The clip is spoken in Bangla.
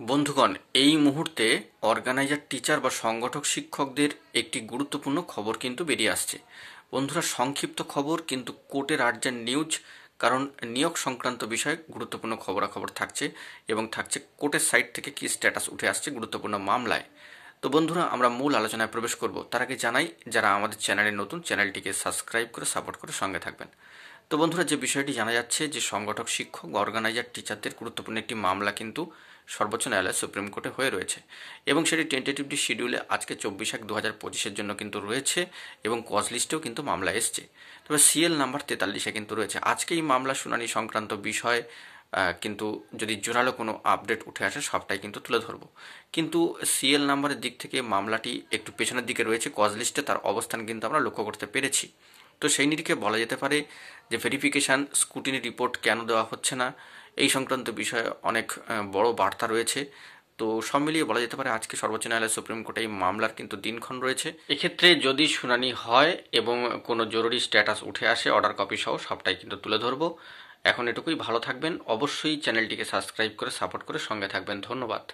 বন্ধুগণ, এই মুহূর্তে অর্গানাইজার টিচার বা সংগঠক শিক্ষকদের একটি গুরুত্বপূর্ণ খবর কিন্তু বেরিয়ে আসছে। বন্ধুরা, সংক্ষিপ্ত খবর কিন্তু কোর্টের আর্জেন্ট নিউজ, কারণ নিয়োগ সংক্রান্ত বিষয়ে গুরুত্বপূর্ণ খবরাখবর থাকছে এবং থাকছে কোর্টের সাইড থেকে কি স্ট্যাটাস উঠে আসছে গুরুত্বপূর্ণ মামলায়। তো বন্ধুরা, আমরা মূল আলোচনায় প্রবেশ করব তার আগে জানাই, যারা আমাদের চ্যানেলে নতুন, চ্যানেলটিকে সাবস্ক্রাইব করে সাপোর্ট করে সঙ্গে থাকবেন। তো বন্ধুরা, যে বিষয়টি জানা যাচ্ছে যে সংগঠক শিক্ষক বা অর্গানাইজার টিচারদের গুরুত্বপূর্ণ একটি মামলা কিন্তু সর্বোচ্চ ন্যায়ালয় সুপ্রিম কোর্টে হয়ে রয়েছে এবং সেটি টেন্টেটিভলি শিডিউলে আজকে 24/1/2025 জন্য কিন্তু রয়েছে এবং কজ লিস্টেও কিন্তু মামলা এসছে। তবে সিএল নাম্বার 43-এ কিন্তু রয়েছে। আজকে এই মামলা শুনানি সংক্রান্ত বিষয় কিন্তু যদি জোরালো কোনো আপডেট উঠে আসে সবটাই কিন্তু তুলে ধরবো। কিন্তু সিএল নাম্বারের দিক থেকে মামলাটি একটু পেছনের দিকে রয়েছে, কজ লিস্টে তার অবস্থান কিন্তু আমরা লক্ষ্য করতে পেরেছি। তো সেই নিরিখে বলা যেতে পারে যে ভেরিফিকেশান স্ক্রুটিনি রিপোর্ট কেন দেওয়া হচ্ছে না, এই সংক্রান্ত বিষয়ে অনেক বড় বার্তা রয়েছে। তো সব মিলিয়ে বলা যেতে পারে আজকে সর্বোচ্চ ন্যায়ালয় সুপ্রিম কোর্টে এই মামলার কিন্তু দিনক্ষণ রয়েছে। এক্ষেত্রে যদি শুনানি হয় এবং কোনো জরুরি স্ট্যাটাস উঠে আসে অর্ডার কপি সহ সবটাই কিন্তু তুলে ধরবো। এখন এটুকুই, ভালো থাকবেন, অবশ্যই চ্যানেলটিকে সাবস্ক্রাইব করে সাপোর্ট করে সঙ্গে থাকবেন। ধন্যবাদ।